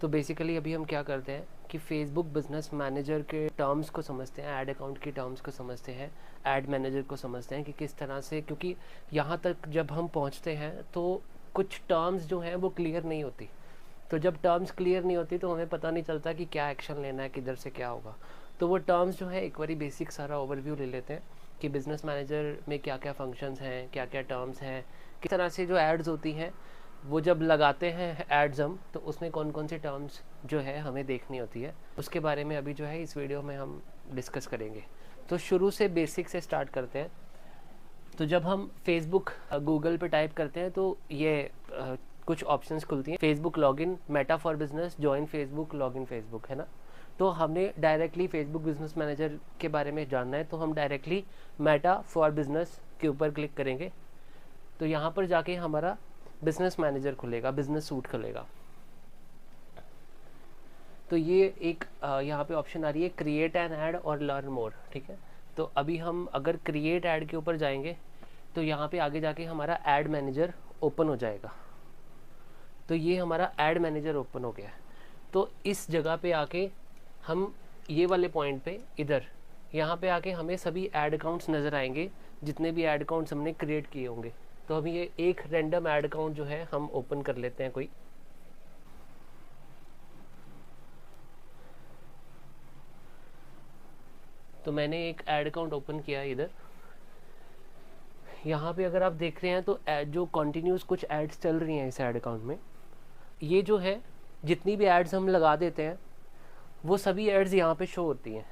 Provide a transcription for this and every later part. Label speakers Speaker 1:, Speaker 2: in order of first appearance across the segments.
Speaker 1: तो बेसिकली अभी हम क्या करते हैं कि फेसबुक बिजनेस मैनेजर के टर्म्स को समझते हैं, ऐड अकाउंट की टर्म्स को समझते हैं, ऐड मैनेजर को समझते हैं कि किस तरह से, क्योंकि यहाँ तक जब हम पहुँचते हैं तो कुछ टर्म्स जो हैं वो क्लियर नहीं होती। तो जब टर्म्स क्लियर नहीं होती तो हमें पता नहीं चलता कि क्या एक्शन लेना है, किधर से क्या होगा। तो वो टर्म्स जो है एक बारी बेसिक सारा ओवरव्यू ले लेते हैं कि बिज़नेस मैनेजर में क्या क्या फंक्शंस हैं, क्या क्या टर्म्स हैं, किस तरह से जो एड्स होती हैं वो जब लगाते हैं एड्स हम, तो उसमें कौन कौन से टर्म्स जो है हमें देखनी होती है, उसके बारे में अभी जो है इस वीडियो में हम डिस्कस करेंगे। तो शुरू से बेसिक से स्टार्ट करते हैं। तो जब हम फेसबुक गूगल पे टाइप करते हैं तो ये कुछ ऑप्शंस खुलती हैं, Facebook login, Meta for business, join Facebook, login Facebook, है ना। तो हमने डायरेक्टली फेसबुक बिजनेस मैनेजर के बारे में जानना है तो हम डायरेक्टली मेटा फॉर बिजनेस के ऊपर क्लिक करेंगे। तो यहाँ पर जाके हमारा बिजनेस मैनेजर खुलेगा, बिजनेस सूट खुलेगा। तो ये एक यहाँ पे ऑप्शन आ रही है क्रिएट एन ऐड और लर्न मोर, ठीक है। तो अभी हम अगर क्रिएट ऐड के ऊपर जाएंगे तो यहाँ पे आगे जाके हमारा ऐड मैनेजर ओपन हो जाएगा। तो ये हमारा ऐड मैनेजर ओपन हो गया है। तो इस जगह पे आके हम ये वाले पॉइंट पे इधर यहाँ पे आके हमें सभी ऐड अकाउंट्स नज़र आएंगे, जितने भी ऐड अकाउंट्स हमने क्रिएट किए होंगे। तो अभी ये एक रैंडम ऐड अकाउंट जो है हम ओपन कर लेते हैं कोई। तो मैंने एक ऐड अकाउंट ओपन किया है इधर। यहाँ पे अगर आप देख रहे हैं तो जो कंटिन्यूस कुछ एड्स चल रही हैं इस ऐड अकाउंट में, ये जो है जितनी भी एड्स हम लगा देते हैं वो सभी एड्स यहाँ पे शो होती हैं।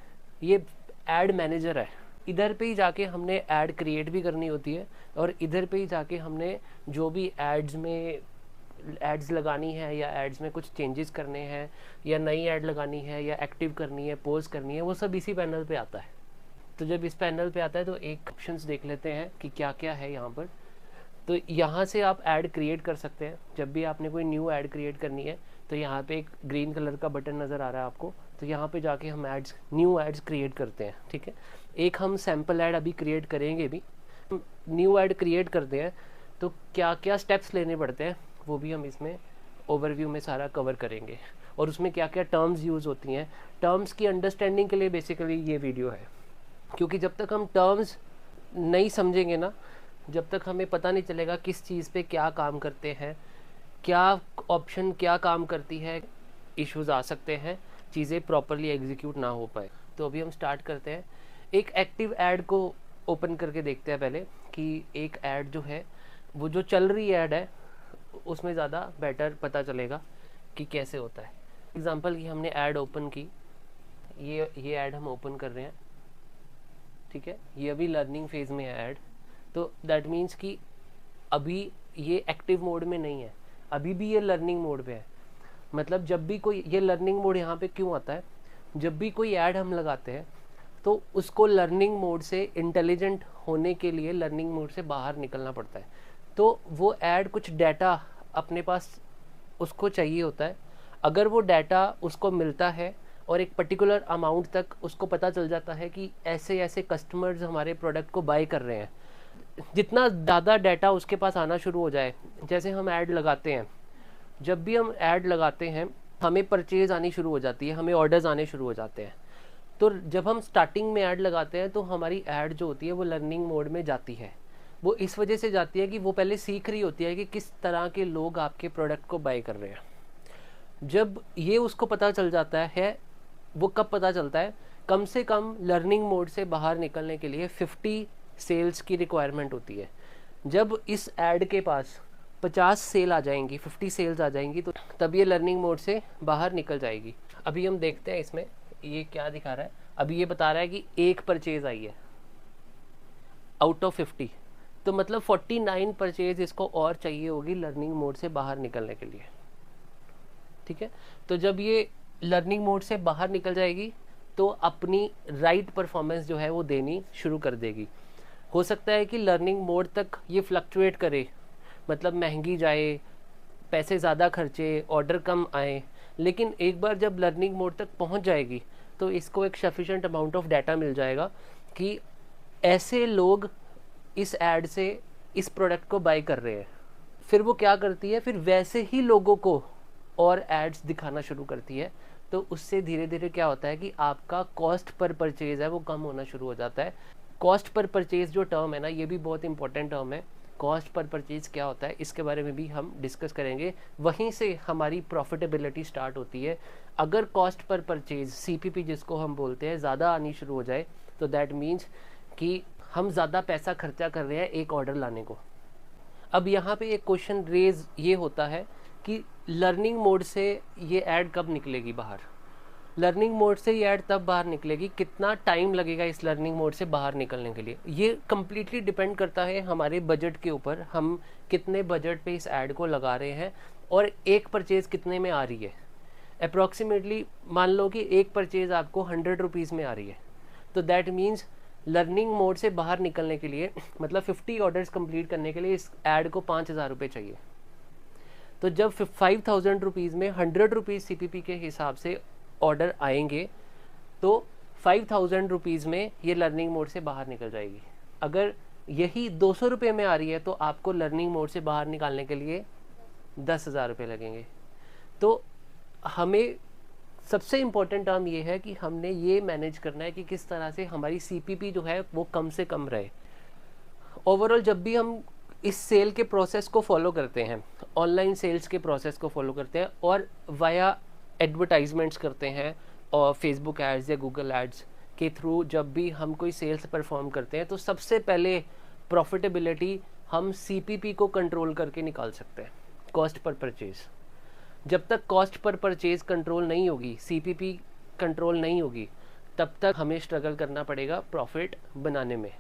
Speaker 1: ये ऐड मैनेजर है। इधर पे ही जाके हमने ऐड क्रिएट भी करनी होती है और इधर पे ही जाके हमने जो भी एड्स में एड्स लगानी है या एड्स में कुछ चेंजेस करने हैं या नई ऐड लगानी है या एक्टिव करनी है, पोस्ट करनी है, वो सब इसी पैनल पे आता है। तो जब इस पैनल पे आता है तो एक ऑप्शंस देख लेते हैं कि क्या क्या है यहाँ पर। तो यहाँ से आप ऐड क्रिएट कर सकते हैं। जब भी आपने कोई न्यू ऐड क्रिएट करनी है तो यहाँ पे एक ग्रीन कलर का बटन नज़र आ रहा है आपको, तो यहाँ पे जाके हम एड्स, न्यू एड्स क्रिएट करते हैं, ठीक है। एक हम सैम्पल ऐड अभी क्रिएट करेंगे भी। न्यू ऐड क्रिएट करते हैं तो क्या क्या स्टेप्स लेने पड़ते हैं वो भी हम इसमें ओवरव्यू में सारा कवर करेंगे, और उसमें क्या क्या टर्म्स यूज़ होती हैं। टर्म्स की अंडरस्टैंडिंग के लिए बेसिकली ये वीडियो है, क्योंकि जब तक हम टर्म्स नहीं समझेंगे ना, जब तक हमें पता नहीं चलेगा किस चीज़ पे क्या काम करते हैं, क्या ऑप्शन क्या काम करती है, इश्यूज आ सकते हैं, चीज़ें प्रॉपरली एग्जीक्यूट ना हो पाए। तो अभी हम स्टार्ट करते हैं। एक एक्टिव ऐड को ओपन करके देखते हैं पहले कि एक ऐड जो है वो जो चल रही ऐड है उसमें ज़्यादा बेटर पता चलेगा कि कैसे होता है। एग्जांपल की हमने ऐड ओपन की, ये ऐड हम ओपन कर रहे हैं, ठीक है। ये अभी लर्निंग फेज़ में है ऐड, तो दैट मीन्स कि अभी ये एक्टिव मोड में नहीं है, अभी भी ये लर्निंग मोड पे है। मतलब जब भी कोई, ये लर्निंग मोड यहाँ पे क्यों आता है, जब भी कोई ऐड हम लगाते हैं तो उसको लर्निंग मोड से, इंटेलिजेंट होने के लिए लर्निंग मोड से बाहर निकलना पड़ता है। तो वो ऐड कुछ डाटा अपने पास उसको चाहिए होता है। अगर वो डाटा उसको मिलता है और एक पर्टिकुलर अमाउंट तक उसको पता चल जाता है कि ऐसे ऐसे कस्टमर्स हमारे प्रोडक्ट को बाय कर रहे हैं, जितना ज़्यादा डाटा उसके पास आना शुरू हो जाए, जैसे हम ऐड लगाते हैं, जब भी हम ऐड लगाते हैं हमें परचेज आनी शुरू हो जाती है, हमें ऑर्डर्स आने शुरू हो जाते हैं। तो जब हम स्टार्टिंग में ऐड लगाते हैं तो हमारी ऐड जो होती है वो लर्निंग मोड में जाती है। वो इस वजह से जाती है कि वो पहले सीख रही होती है कि किस तरह के लोग आपके प्रोडक्ट को बाय कर रहे हैं। जब ये उसको पता चल जाता है, वो कब पता चलता है, कम से कम लर्निंग मोड से बाहर निकलने के लिए 50 सेल्स की रिक्वायरमेंट होती है। जब इस ऐड के पास 50 सेल आ जाएंगी, 50 सेल्स आ जाएंगी, तो तब ये लर्निंग मोड से बाहर निकल जाएगी। अभी हम देखते हैं इसमें ये क्या दिखा रहा है। अभी ये बता रहा है कि एक परचेज आई है आउट ऑफ 50, तो मतलब 49 परचेज इसको और चाहिए होगी लर्निंग मोड से बाहर निकलने के लिए, ठीक है। तो जब ये लर्निंग मोड से बाहर निकल जाएगी तो अपनी राइट परफॉर्मेंस जो है वो देनी शुरू कर देगी। हो सकता है कि लर्निंग मोड तक ये फ्लक्चुएट करे, मतलब महंगी जाए, पैसे ज़्यादा खर्चे, ऑर्डर कम आए, लेकिन एक बार जब लर्निंग मोड तक पहुंच जाएगी तो इसको एक सफिशेंट अमाउंट ऑफ डाटा मिल जाएगा कि ऐसे लोग इस ऐड से इस प्रोडक्ट को बाय कर रहे हैं। फिर वो क्या करती है, फिर वैसे ही लोगों को और एड्स दिखाना शुरू करती है, तो उससे धीरे धीरे क्या होता है कि आपका कॉस्ट पर परचेज है वो कम होना शुरू हो जाता है। कॉस्ट पर परचेज जो टर्म है ना, ये भी बहुत इंपॉर्टेंट टर्म है। कॉस्ट पर परचेज क्या होता है, इसके बारे में भी हम डिस्कस करेंगे। वहीं से हमारी प्रॉफिटेबिलिटी स्टार्ट होती है। अगर कॉस्ट पर परचेज, सीपीपी जिसको हम बोलते हैं, ज़्यादा आनी शुरू हो जाए, तो दैट मीन्स कि हम ज़्यादा पैसा खर्चा कर रहे हैं एक ऑर्डर लाने को। अब यहाँ पे एक क्वेश्चन रेज ये होता है कि लर्निंग मोड से ये ऐड कब निकलेगी बाहर। लर्निंग मोड से ये ऐड तब बाहर निकलेगी, कितना टाइम लगेगा इस लर्निंग मोड से बाहर निकलने के लिए, ये कम्प्लीटली डिपेंड करता है हमारे बजट के ऊपर। हम कितने बजट पे इस ऐड को लगा रहे हैं और एक परचेज़ कितने में आ रही है। अप्रॉक्सीमेटली मान लो कि एक परचेज़ आपको 100 रुपीज़ में आ रही है, तो दैट मीन्स लर्निंग मोड से बाहर निकलने के लिए, मतलब 50 ऑर्डर्स कंप्लीट करने के लिए इस ऐड को 5,000 रुपये चाहिए। तो जब 5,000 रुपीज़ में 100 रुपीज़ CPP के हिसाब से ऑर्डर आएंगे, तो 5,000 रुपीज़ में ये लर्निंग मोड से बाहर निकल जाएगी। अगर यही 200 रुपये में आ रही है, तो आपको लर्निंग मोड से बाहर निकालने के लिए 10,000 रुपये लगेंगे। तो हमें सबसे इम्पोर्टेंट टर्म ये है कि हमने ये मैनेज करना है कि किस तरह से हमारी CPP जो है वो कम से कम रहे। ओवरऑल जब भी हम इस सेल के प्रोसेस को फॉलो करते हैं, ऑनलाइन सेल्स के प्रोसेस को फॉलो करते हैं और वाया एडवर्टाइजमेंट्स करते हैं और फेसबुक एड्स या गूगल एड्स के थ्रू जब भी हम कोई सेल्स परफॉर्म करते हैं, तो सबसे पहले प्रॉफिटेबिलिटी हम CPP को कंट्रोल करके निकाल सकते हैं, कॉस्ट पर परचेज। जब तक कॉस्ट पर परचेज कंट्रोल नहीं होगी, CPP कंट्रोल नहीं होगी, तब तक हमें स्ट्रगल करना पड़ेगा प्रॉफिट बनाने में।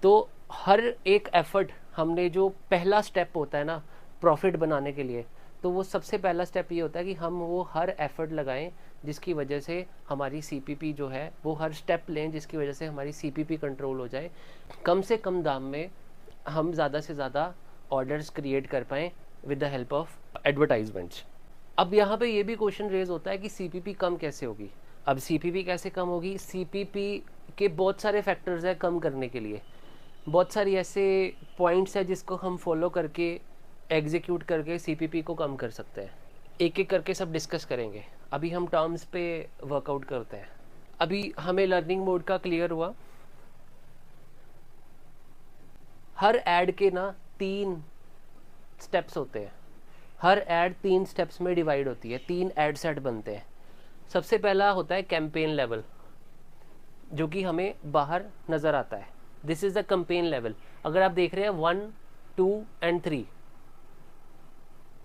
Speaker 1: तो हर एक एफर्ट, हमने जो पहला स्टेप होता है ना प्रॉफिट बनाने के लिए, तो वो सबसे पहला स्टेप ये होता है कि हम वो हर एफर्ट लगाएं जिसकी वजह से हमारी CPP जो है, वो हर स्टेप लें जिसकी वजह से हमारी CPP कंट्रोल हो जाए। कम से कम दाम में हम ज़्यादा से ज़्यादा ऑर्डर्स क्रिएट कर पाएँ with the help of advertisements. अब यहाँ पे ये भी क्वेश्चन रेज होता है कि CPP कम कैसे होगी। अब CPP कैसे कम होगी, CPP के बहुत सारे फैक्टर्स हैं कम करने के लिए। बहुत सारी ऐसे पॉइंट्स हैं जिसको हम फॉलो करके, एग्जीक्यूट करके CPP को कम कर सकते हैं। एक एक करके सब डिस्कस करेंगे। अभी हम टर्म्स पे वर्कआउट करते हैं। अभी हमें लर्निंग मोड का क्लियर हुआ। हर ऐड के ना 3 स्टेप्स होते हैं। हर ऐड 3 स्टेप्स में डिवाइड होती है, 3 ऐड सेट बनते हैं। सबसे पहला होता है कैंपेन लेवल, जो कि हमें बाहर नज़र आता है। This is the campaign level. अगर आप देख रहे हैं 1, 2 एंड 3,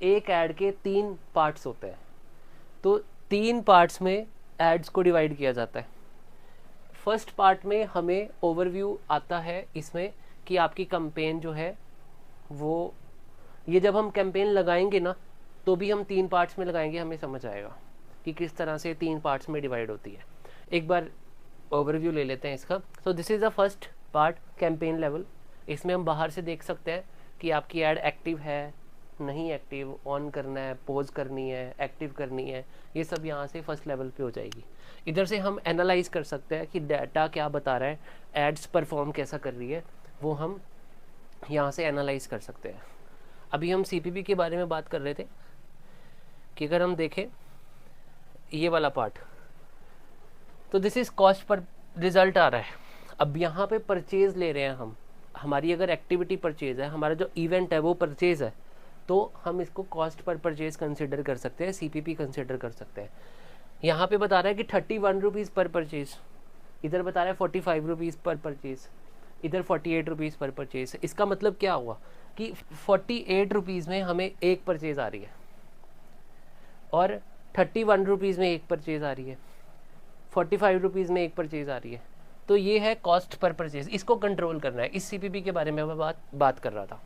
Speaker 1: एक ऐड के 3 पार्ट्स होते हैं, तो 3 पार्ट्स में एड्स को डिवाइड किया जाता है। फर्स्ट पार्ट में हमें ओवरव्यू आता है इसमें कि आपकी कैंपेन जो है वो, ये जब हम कैंपेन लगाएंगे ना, तो भी हम 3 पार्ट्स में लगाएंगे, हमें समझ आएगा कि किस तरह से 3 पार्ट्स में डिवाइड होती है। एक बार ओवरव्यू ले लेते हैं इसका। तो this is the first part, campaign level. इसमें हम बाहर से देख सकते हैं कि आपकी ऐड एक्टिव है, नहीं एक्टिव, ऑन करना है, पॉज करनी है, एक्टिव करनी है, ये सब यहाँ से फर्स्ट लेवल पे हो जाएगी। इधर से हम एनालाइज कर सकते हैं कि डाटा क्या बता रहा है, एड्स परफॉर्म कैसा कर रही है, वो हम यहाँ से एनालाइज कर सकते हैं। अभी हम CPP के बारे में बात कर रहे थे कि अगर हम देखें ये वाला पार्ट, तो दिस इज़ कॉस्ट पर रिजल्ट आ रहा है। अब यहाँ पे परचेज ले रहे हैं हम, हमारी अगर एक्टिविटी परचेज है, हमारा जो इवेंट है वो परचेज है, तो हम इसको कॉस्ट पर परचेज कंसिडर कर सकते हैं, CPP कंसिडर कर सकते हैं। यहाँ पे बता रहा है कि 31 रुपीज़ पर परचेज, इधर बता रहा है 45 रुपीज़ पर परचेज, इधर 48 रुपीज़ पर परचेज। इसका मतलब क्या हुआ कि 48 रुपीज़ में हमें एक परचेज आ रही है और 31 रुपीज़ में एक परचेज आ रही है, 45 रुपीज़ में एक परचेज आ रही है। तो ये है कॉस्ट पर परचेज। इसको कंट्रोल करना है। इस CPP के बारे में मैं बात कर रहा था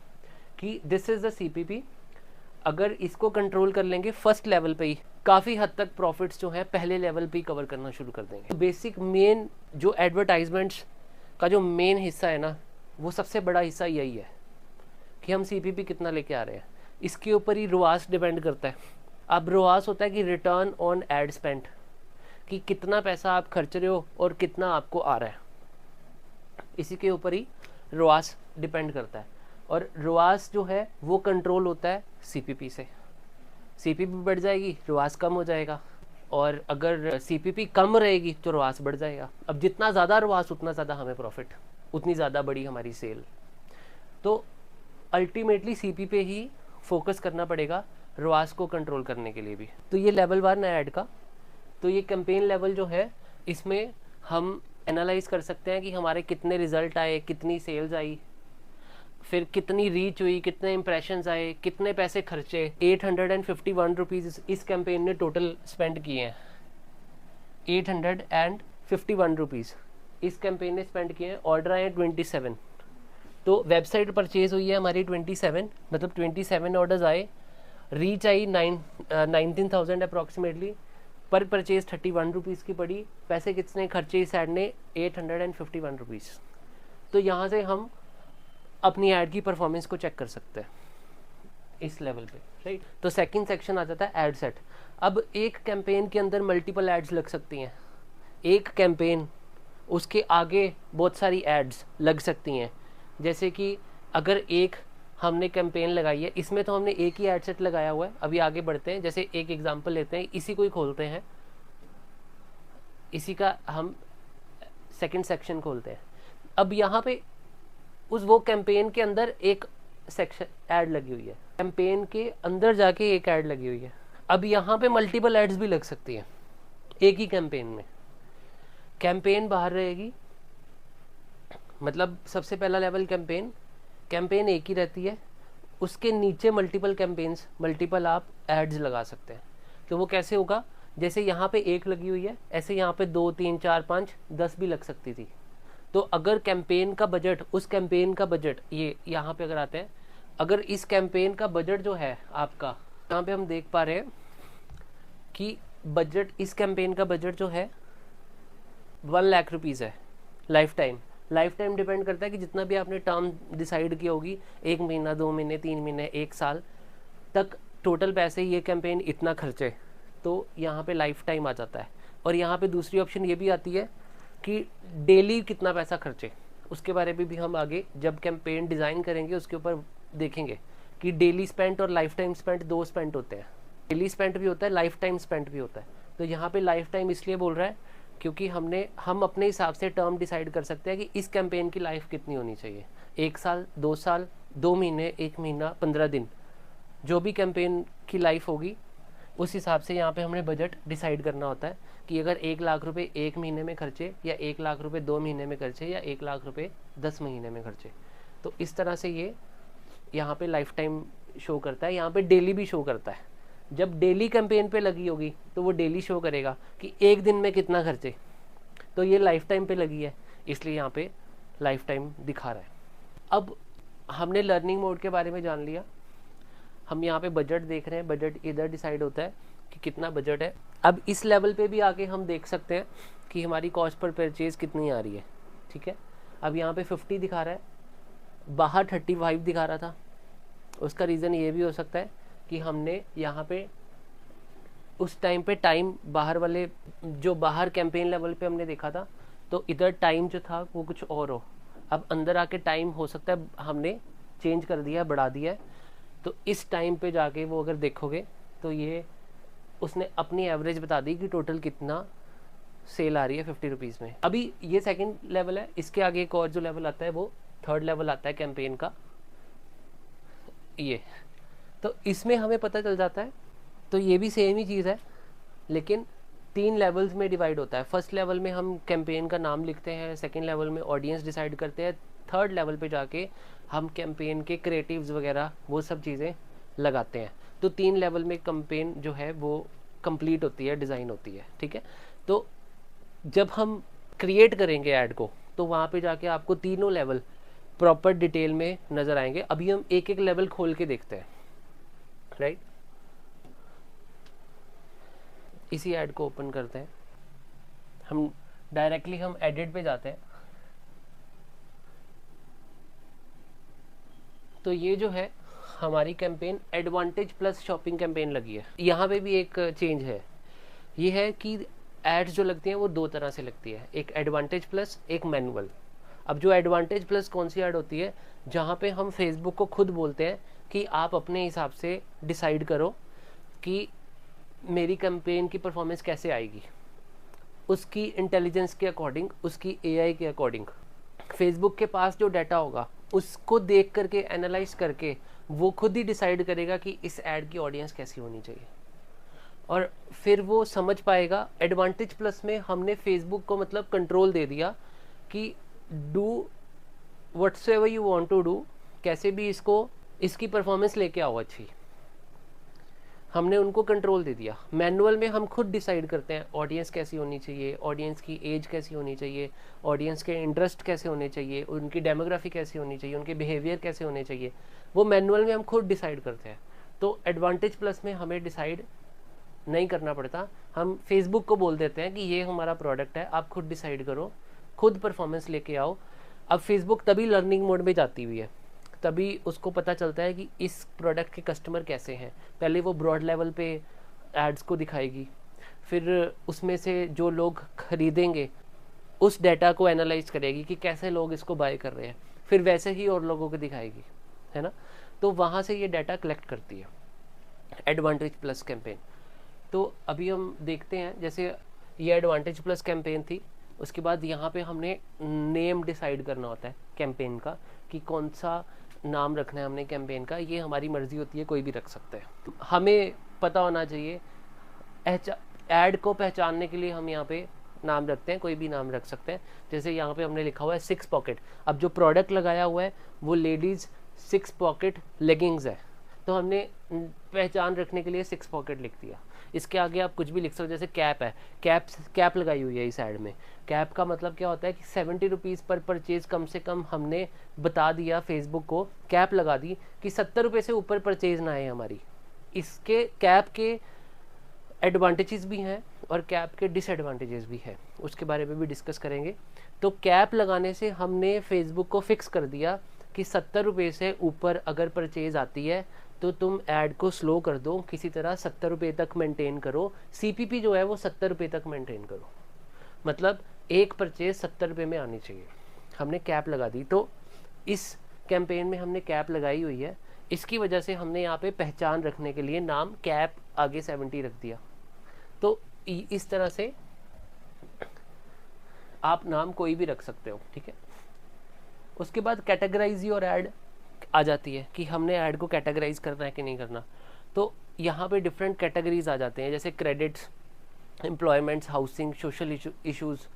Speaker 1: कि दिस इज़ द CPP। अगर इसको कंट्रोल कर लेंगे फर्स्ट लेवल पे ही, काफ़ी हद तक प्रॉफिट्स जो है पहले लेवल पे ही कवर करना शुरू कर देंगे। बेसिक मेन जो एडवर्टाइजमेंट्स का जो मेन हिस्सा है ना, वो सबसे बड़ा हिस्सा यही है कि हम CPP कितना लेके आ रहे हैं। इसके ऊपर ही ROAS डिपेंड करता है। अब ROAS होता है कि रिटर्न ऑन एड स्पेंड, कि कितना पैसा आप खर्च रहे हो और कितना आपको आ रहा है, इसी के ऊपर ही ROAS डिपेंड करता है। और ROAS जो है वो कंट्रोल होता है CPP से। CPP बढ़ जाएगी, ROAS कम हो जाएगा, और अगर CPP कम रहेगी तो ROAS बढ़ जाएगा। अब जितना ज़्यादा ROAS उतना ज़्यादा हमें प्रॉफिट, उतनी ज़्यादा बड़ी हमारी सेल। तो अल्टीमेटली CP पे ही फोकस करना पड़ेगा ROAS को कंट्रोल करने के लिए भी। तो ये लेवल 1 है ऐड का। तो ये कैंपेन लेवल जो है, इसमें हम एनालाइज कर सकते हैं कि हमारे कितने रिजल्ट आए, कितनी सेल्स आई, फिर कितनी रीच हुई, कितने इंप्रेशंस आए, कितने पैसे खर्चे। 851 रुपीज़ इस कैंपेन ने टोटल स्पेंड किए हैं। 851 रुपीज़ इस कैंपेन ने स्पेंड किए हैं। ऑर्डर आए 27, तो वेबसाइट परचेज हुई है हमारी 27, मतलब 27 ऑर्डर्स आए। रीच आई 19,000 अप्रॉक्सीमेटली, पर परचेज 31 रुपीज़ की पड़ी। पैसे कितने खर्चे इस ऐड ने? 851 रुपीज़। तो यहाँ से हम अपनी ऐड की परफॉर्मेंस को चेक कर सकते हैं इस लेवल पे, राइट। तो सेकंड सेक्शन आ जाता है ऐड सेट। अब एक कैंपेन के अंदर मल्टीपल एड्स लग सकती हैं। एक कैंपेन, उसके आगे बहुत सारी एड्स लग सकती हैं। जैसे कि अगर एक हमने कैंपेन लगाई है, इसमें तो हमने एक ही एड सेट लगाया हुआ है। अभी आगे बढ़ते हैं, जैसे एक एग्जांपल लेते हैं, इसी को ही खोलते हैं, इसी का हम सेकंड सेक्शन खोलते हैं। अब यहाँ पे उस वो कैंपेन के अंदर एक सेक्शन ऐड लगी हुई है, कैंपेन के अंदर जाके एक ऐड लगी हुई है। अब यहाँ पे मल्टीपल एड्स भी लग सकती हैं एक ही कैंपेन में। कैंपेन बाहर रहेगी, मतलब सबसे पहला लेवल कैंपेन एक ही रहती है, उसके नीचे मल्टीपल कैंपेन्स, मल्टीपल आप एड्स लगा सकते हैं। तो वो कैसे होगा? जैसे यहाँ पे एक लगी हुई है, ऐसे यहाँ पे 2, 3, 4, 5, 10 भी लग सकती थी। तो अगर कैंपेन का बजट, उस कैंपेन का बजट, ये यहाँ पे अगर आते हैं, अगर इस कैंपेन का बजट जो है आपका, यहाँ पे हम देख पा रहे हैं कि बजट, इस कैंपेन का बजट जो है 1 लाख रुपीज़ है लाइफ टाइम डिपेंड करता है कि जितना भी आपने टर्म डिसाइड की होगी, 1 महीना, 2 महीने, 3 महीने, 1 साल तक टोटल पैसे ये कैंपेन इतना खर्चे, तो यहाँ पे लाइफ टाइम आ जाता है। और यहाँ पे दूसरी ऑप्शन ये भी आती है कि डेली कितना पैसा खर्चे, उसके बारे में भी हम आगे जब कैंपेन डिज़ाइन करेंगे उसके ऊपर देखेंगे कि डेली स्पेंट और लाइफ टाइम स्पेंट 2 स्पेंट होते हैं। डेली स्पेंट भी होता है, लाइफ टाइम स्पेंट भी होता है। तो यहाँ पे लाइफ टाइम इसलिए बोल रहा है क्योंकि हम अपने हिसाब से टर्म डिसाइड कर सकते हैं कि इस कैंपेन की लाइफ कितनी होनी चाहिए। 1 साल, 2 साल, 2 महीने, 1 महीना, 15 दिन, जो भी कैंपेन की लाइफ होगी उस हिसाब से यहाँ पे हमने बजट डिसाइड करना होता है कि अगर 1 लाख रुपए 1 महीने में खर्चे, या 1 लाख रुपए 2 महीने में खर्चे, या 1 लाख रुपए 10 महीने में खर्चे। तो इस तरह से ये यहाँ पे लाइफ टाइम शो करता है। यहाँ पे डेली भी शो करता है। जब डेली कैंपेन पे लगी होगी तो वो डेली शो करेगा कि एक दिन में कितना खर्चे। तो ये लाइफ टाइम पे लगी है, इसलिए यहाँ पे लाइफ टाइम दिखा रहा है। अब हमने लर्निंग मोड के बारे में जान लिया। हम यहाँ पे बजट देख रहे हैं, बजट इधर डिसाइड होता है कि कितना बजट है। अब इस लेवल पे भी आके हम देख सकते हैं कि हमारी कॉस्ट पर परचेज कितनी आ रही है, ठीक है। अब यहाँ पे 50 दिखा रहा है, बाहर 35 दिखा रहा था। उसका रीज़न ये भी हो सकता है कि हमने यहाँ पे उस टाइम पे टाइम बाहर वाले, जो बाहर कैंपेन लेवल पे हमने देखा था, तो इधर टाइम जो था वो कुछ और हो। अब अंदर आके टाइम हो सकता है हमने चेंज कर दिया, बढ़ा दिया है। तो इस टाइम पे जाके वो अगर देखोगे तो ये उसने अपनी एवरेज बता दी कि टोटल कितना सेल आ रही है 50 रुपीज़ में। अभी ये सेकंड लेवल है। इसके आगे एक और जो लेवल आता है वो थर्ड लेवल आता है कैंपेन का, ये। तो इसमें हमें पता चल जाता है, तो ये भी सेम ही चीज़ है लेकिन 3 लेवल्स में डिवाइड होता है। फर्स्ट लेवल में हम कैंपेन का नाम लिखते हैं, सेकंड लेवल में ऑडियंस डिसाइड करते हैं, थर्ड लेवल पे जाके हम कैंपेन के क्रिएटिव्स वगैरह वो सब चीज़ें लगाते हैं। तो 3 लेवल में कैंपेन जो है वो कंप्लीट होती है, डिज़ाइन होती है, ठीक है। तो जब हम क्रिएट करेंगे ऐड को तो वहाँ पे जाके आपको तीनों लेवल प्रॉपर डिटेल में नज़र आएंगे। अभी हम एक एक लेवल खोल के देखते हैं, राइट। इसी ऐड को ओपन करते हैं, हम डायरेक्टली हम एडिट पे जाते हैं। तो ये जो है हमारी campaign advantage plus shopping campaign लगी है। यहाँ पे भी एक चेंज है, ये है कि एड्स जो लगती हैं वो 2 तरह से लगती है, एक एडवांटेज प्लस, एक मैनुअल। अब जो एडवांटेज प्लस कौन सी ऐड होती है, जहाँ पे हम फेसबुक को खुद बोलते हैं कि आप अपने हिसाब से डिसाइड करो कि मेरी कैंपेन की परफॉर्मेंस कैसे आएगी, उसकी इंटेलिजेंस के अकॉर्डिंग, उसकी एआई के अकॉर्डिंग। फेसबुक के पास जो डाटा होगा उसको देख करके, एनालाइज करके वो खुद ही डिसाइड करेगा कि इस ऐड की ऑडियंस कैसी होनी चाहिए, और फिर वो समझ पाएगा। एडवांटेज प्लस में हमने फेसबुक को मतलब कंट्रोल दे दिया कि do whatsoever you want to do, कैसे भी इसकी परफॉर्मेंस लेके आओ अच्छी। हमने उनको कंट्रोल दे दिया। मैनुअल में हम खुद डिसाइड करते हैं ऑडियंस कैसी होनी चाहिए, ऑडियंस की एज कैसी होनी चाहिए, ऑडियंस के इंटरेस्ट कैसे होने चाहिए, उनकी डेमोग्राफी कैसी होनी चाहिए, उनके बिहेवियर कैसे होने चाहिए, वो मैनुअल में हम खुद डिसाइड करते हैं। तो एडवांटेज प्लस में हमें डिसाइड नहीं करना पड़ता, हम फेसबुक को बोल देते हैं कि ये हमारा प्रोडक्ट है, आप खुद डिसाइड करो, खुद परफॉर्मेंस लेके आओ। अब फेसबुक तभी लर्निंग मोड में जाती हुई है, तभी उसको पता चलता है कि इस प्रोडक्ट के कस्टमर कैसे हैं। पहले वो ब्रॉड लेवल पे एड्स को दिखाएगी, फिर उसमें से जो लोग खरीदेंगे उस डाटा को एनालाइज करेगी कि कैसे लोग इसको बाय कर रहे हैं, फिर वैसे ही और लोगों को दिखाएगी, है ना। तो वहाँ से ये डाटा कलेक्ट करती है एडवांटेज प्लस कैंपेन। तो अभी हम देखते हैं, जैसे ये एडवांटेज प्लस कैंपेन थी, उसके बाद यहाँ पे हमने नेम डिसाइड करना होता है कैंपेन का, कि कौन सा नाम रखना है हमने कैंपेन का। ये हमारी मर्जी होती है, कोई भी रख सकता है। हमें पता होना चाहिए, ऐड को पहचानने के लिए हम यहाँ पे नाम रखते हैं, कोई भी नाम रख सकते हैं। जैसे यहाँ पे हमने लिखा हुआ है 6 पॉकेट। अब जो प्रोडक्ट लगाया हुआ है वो लेडीज़ 6 पॉकेट लेगिंग्स है, तो हमने पहचान रखने के लिए 6 पॉकेट लिख दिया। इसके आगे आप कुछ भी लिख सकते हो, जैसे कैप है, कैप लगाई हुई है इस ऐड में। कैप का मतलब क्या होता है कि 70 रुपीज़ पर परचेज कम से कम हमने बता दिया फेसबुक को, कैप लगा दी कि 70 रुपये से ऊपर परचेज ना आए हमारी। इसके कैप के एडवांटेजेस भी हैं और कैप के डिसएडवांटेजेस भी हैं, उसके बारे में भी डिस्कस करेंगे। तो कैप लगाने से हमने फेसबुक को फिक्स कर दिया कि 70 रुपये से ऊपर अगर परचेज आती है तो तुम ऐड को स्लो कर दो, किसी तरह 70 रुपये तक मेंटेन करो। सीपीपी जो है वो 70 रुपये तक मेंटेन करो, मतलब एक परचेज 70 रुपये में आनी चाहिए। हमने कैप लगा दी, तो इस कैंपेन में हमने कैप लगाई हुई है। इसकी वजह से हमने यहाँ पे पहचान रखने के लिए नाम कैप आगे 70 रख दिया। तो इस तरह से आप नाम कोई भी रख सकते हो, ठीक है। उसके बाद कैटेगराइज योर ऐड आ जाती है कि हमने ऐड को कैटेगराइज करना है कि नहीं करना। तो यहाँ पे डिफरेंट कैटेगरीज आ जाते हैं, जैसे credits, employments, housing, social issues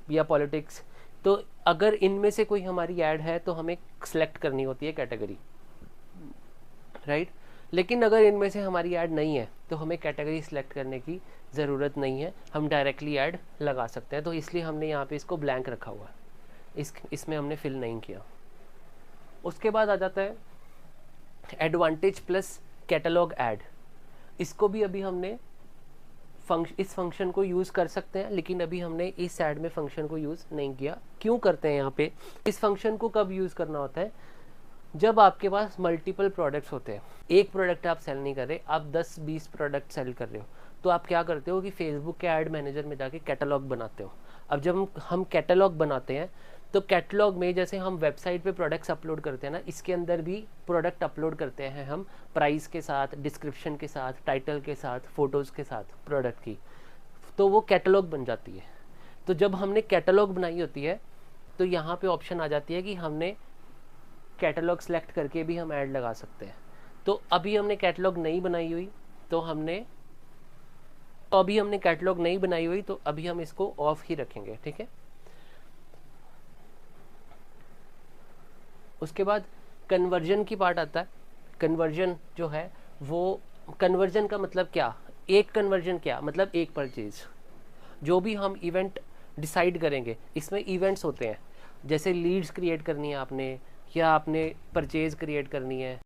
Speaker 1: या पॉलिटिक्स। तो अगर इनमें से कोई हमारी ऐड है तो हमें सेलेक्ट करनी होती है कैटेगरी, राइट। लेकिन अगर इनमें से हमारी ऐड नहीं है तो हमें कैटेगरी सेलेक्ट करने की ज़रूरत नहीं है, हम डायरेक्टली ऐड लगा सकते हैं। तो इसलिए हमने यहाँ पे इसको ब्लैंक रखा हुआ है, इसमें हमने फिल नहीं किया। उसके बाद आ जाता है एडवांटेज प्लस कैटलॉग ऐड। इसको भी अभी हमने इस फंक्शन को यूज़ कर सकते हैं, लेकिन अभी हमने इस ऐड में फंक्शन को यूज़ नहीं किया। क्यों करते हैं यहाँ पे इस फंक्शन को? कब यूज़ करना होता है? जब आपके पास मल्टीपल प्रोडक्ट्स होते हैं, एक प्रोडक्ट आप सेल नहीं कर रहे, आप 10-20 प्रोडक्ट सेल कर रहे हो, तो आप क्या करते हो कि फेसबुक के ऐड मैनेजर में जाके कैटलॉग बनाते हो। अब जब हम कैटलॉग बनाते हैं तो कैटलॉग में जैसे हम वेबसाइट पे प्रोडक्ट्स अपलोड करते हैं ना, इसके अंदर भी प्रोडक्ट अपलोड करते हैं हम प्राइस के साथ, डिस्क्रिप्शन के साथ, टाइटल के साथ, फ़ोटोज़ के साथ प्रोडक्ट की, तो वो कैटलॉग बन जाती है। तो जब हमने कैटलॉग बनाई होती है तो यहाँ पे ऑप्शन आ जाती है कि हमने कैटलॉग सेलेक्ट करके भी हम ऐड लगा सकते हैं। तो अभी हमने कैटलॉग नहीं बनाई हुई, तो अभी हम इसको ऑफ ही रखेंगे, ठीक है। उसके बाद कन्वर्जन की पार्ट आता है। कन्वर्जन जो है वो, कन्वर्जन का मतलब क्या? एक कन्वर्जन क्या मतलब? एक परचेज। जो भी हम इवेंट डिसाइड करेंगे, इसमें इवेंट्स होते हैं, जैसे लीड्स क्रिएट करनी है आपने, या आपने परचेज क्रिएट करनी है,